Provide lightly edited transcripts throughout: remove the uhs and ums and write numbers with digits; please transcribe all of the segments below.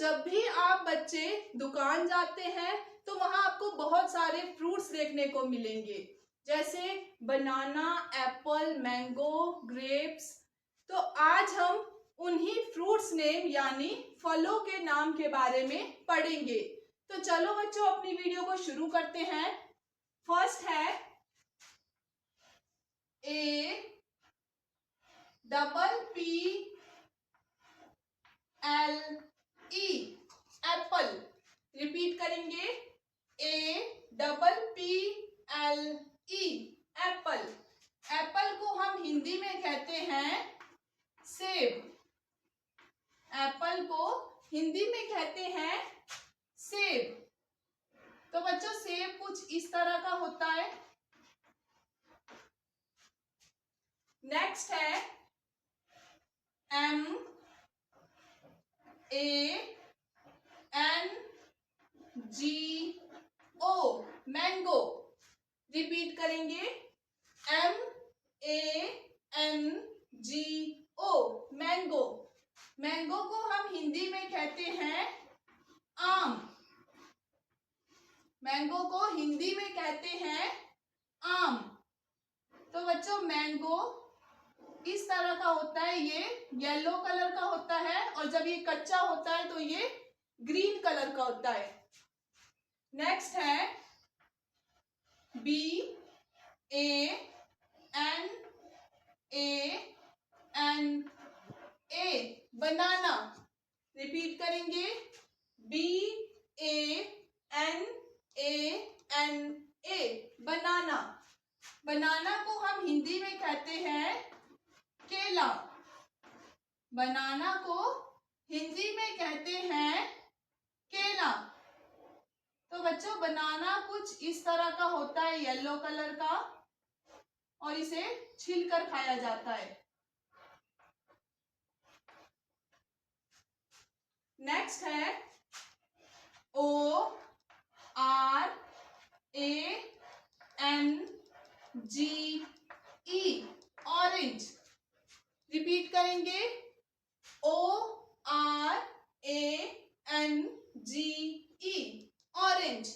जब भी आप बच्चे दुकान जाते हैं तो वहां आपको बहुत सारे फ्रूट्स देखने को मिलेंगे, जैसे बनाना, एप्पल, मैंगो, ग्रेप्स। तो आज हम उन्हीं फ्रूट्स नेम यानी फलों के नाम के बारे में पढ़ेंगे। तो चलो बच्चों अपनी वीडियो को शुरू करते हैं। फर्स्ट है APPLE, एप्पल। रिपीट करेंगे, APPLE, एप्पल। एप्पल को हम हिंदी में कहते हैं सेब। एप्पल को हिंदी में कहते हैं सेब। तो बच्चों सेब कुछ इस तरह का होता है। नेक्स्ट है MANGO, मैंगो। रिपीट करेंगे, MANGO, मैंगो। मैंगो को हम हिंदी में कहते हैं आम। मैंगो को हिंदी में कहते हैं आम। तो बच्चों मैंगो इस तरह का होता है, ये येलो कलर का होता है, और जब ये कच्चा होता है तो ये ग्रीन कलर का होता है। नेक्स्ट है BANANA, बनाना। रिपीट करेंगे, BANANA, बनाना। बनाना को हम हिंदी में कहते हैं केला। बनाना को हिंदी में कहते हैं केला। तो बच्चों बनाना कुछ इस तरह का होता है, येलो कलर का, और इसे छिलकर खाया जाता है। नेक्स्ट है ORANGE, ऑरेंज। रिपीट करेंगे, ORANGE, ऑरेंज।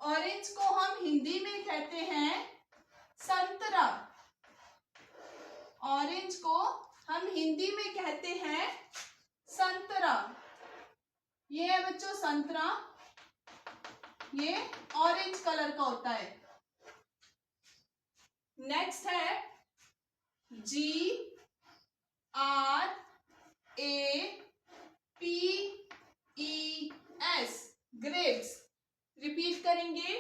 ऑरेंज को हम हिंदी में कहते हैं संतरा। ऑरेंज को हम हिंदी में कहते हैं संतरा। ये है बच्चों संतरा, ये ऑरेंज कलर का होता है। नेक्स्ट है GRAPES, ग्रेप्स। रिपीट करेंगे,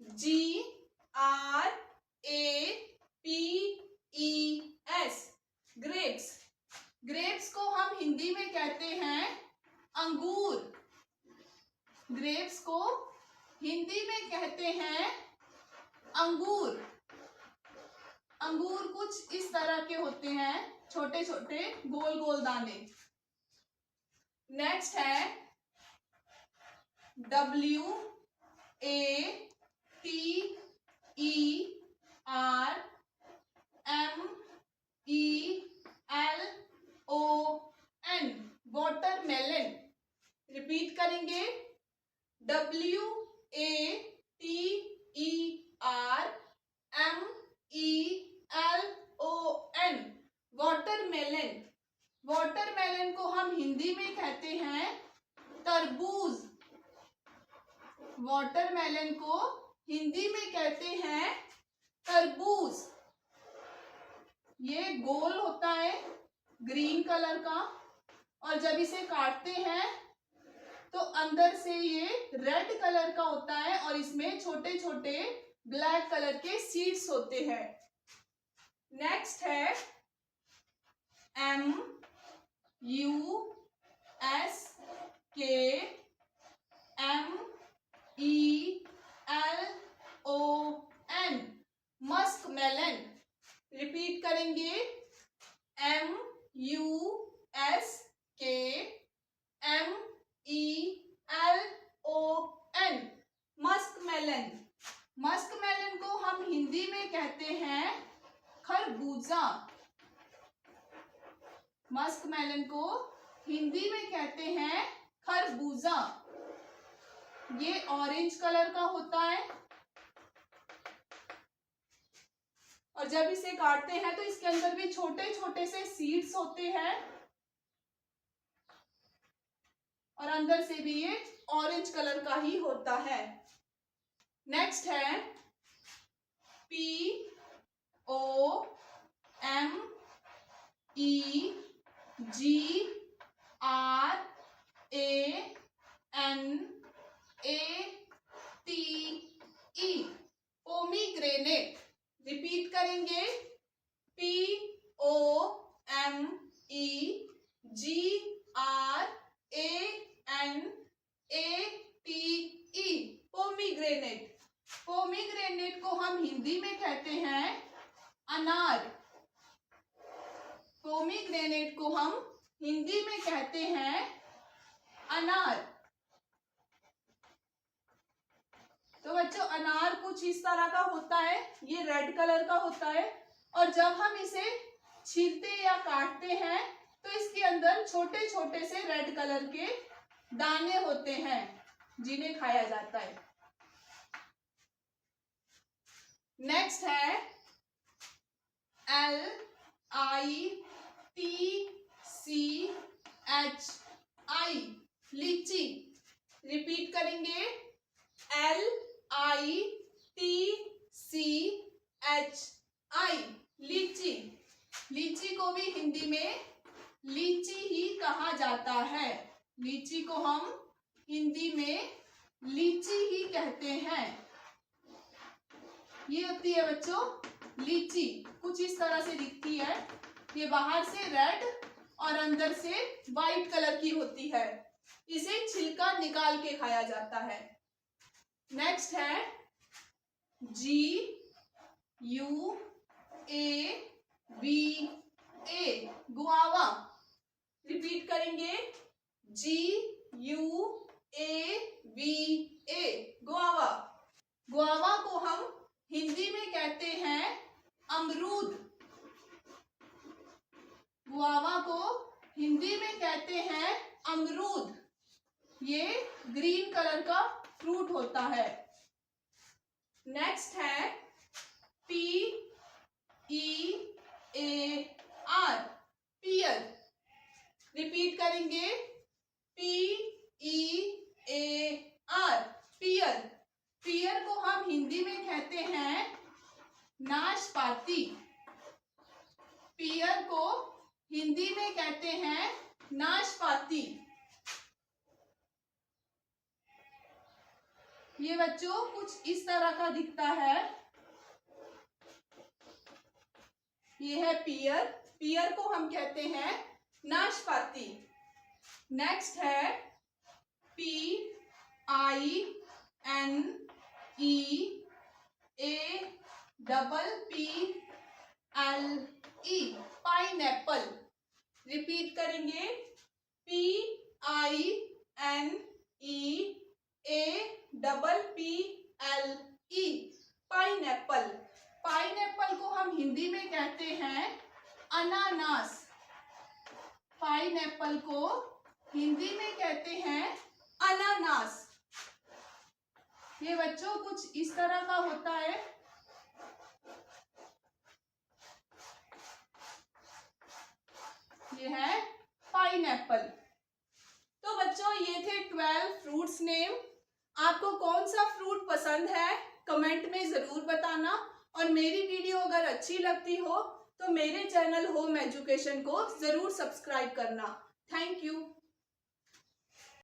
GRAPES, ग्रेप्स। ग्रेप्स को हम हिंदी में कहते हैं अंगूर। ग्रेप्स को हिंदी में कहते हैं अंगूर। अंगूर कुछ इस तरह के होते हैं, छोटे छोटे गोल गोल दाने। नेक्स्ट है WATERMELON, वाटरमेलन। रिपीट करेंगे, WATERMELON, वाटरमेलन। वाटरमेलन को हम हिंदी में कहते हैं तरबूज। वाटरमेलन को हिंदी में कहते हैं तरबूज। ये गोल होता है ग्रीन कलर का, और जब इसे काटते हैं तो अंदर से ये रेड कलर का होता है, और इसमें छोटे छोटे ब्लैक कलर के सीड्स होते हैं। नेक्स्ट है MUSKMELON, मस्कमेलन। रिपीट करेंगे, MUSKMELON, मस्कमेलन। मस्कमेलन को हम हिंदी में कहते हैं खरबूजा। मस्कमेलन को हिंदी में कहते हैं खरबूजा। खरबूजा, ये ऑरेंज कलर का होता है और जब इसे काटते हैं तो इसके अंदर भी छोटे छोटे से सीड्स होते हैं और अंदर से भी ये ऑरेंज कलर का ही होता है। नेक्स्ट है POMEGRANATE, पोमीग्रेनेट। रिपीट करेंगे POMEGRANATE, पोमीग्रेनेट। पोमीग्रेनेट को हम हिंदी में कहते हैं अनार। पोमीग्रेनेट को हम हिंदी में कहते हैं अनार। तो बच्चों अनार कुछ इस तरह का होता है, ये रेड कलर का होता है और जब हम इसे छीलते या काटते हैं तो इसके अंदर छोटे छोटे से रेड कलर के दाने होते हैं जिन्हें खाया जाता है। नेक्स्ट है LITCHI, लीची। रिपीट करेंगे LITCHI, लीची। लीची को भी हिंदी में लीची ही कहा जाता है। लीची को हम हिंदी में लीची ही कहते हैं। ये होती है बच्चों लीची, कुछ इस तरह से दिखती है। ये बाहर से रेड और अंदर से वाइट कलर की होती है। इसे छिलका निकाल के खाया जाता है। नेक्स्ट है GUAVA, गुआवा। रिपीट करेंगे GUAVA, गुआवा। गुआवा को हम हिंदी में कहते हैं अमरूद। गुआवा को हिंदी में कहते हैं अमरूद। ये ग्रीन कलर का फ्रूट होता है। नेक्स्ट है PEAR, पियर। रिपीट करेंगे PEAR, पियर। पियर को हम हिंदी में कहते हैं नाशपाती। पियर को हिंदी में कहते हैं नाशपाती। ये बच्चों कुछ इस तरह का दिखता है। ये है पियर, पियर को हम कहते हैं नाशपाती। नेक्स्ट है PINEAPPLE, पाइनएप्पल। रिपीट करेंगे PINEAPPLE, पाइनएप्पल। पाइनएप्पल को हम हिंदी में कहते हैं अनानास। पाइनएप्पल को हिंदी में कहते हैं अनानास। ये बच्चों कुछ इस तरह का होता है। ये है पाइनएप्पल। तो बच्चों ये थे 12 फ्रूट्स नेम। आपको कौन सा फ्रूट पसंद है कमेंट में जरूर बताना और मेरी वीडियो अगर अच्छी लगती हो तो मेरे चैनल होम एजुकेशन को जरूर सब्सक्राइब करना। Thank you.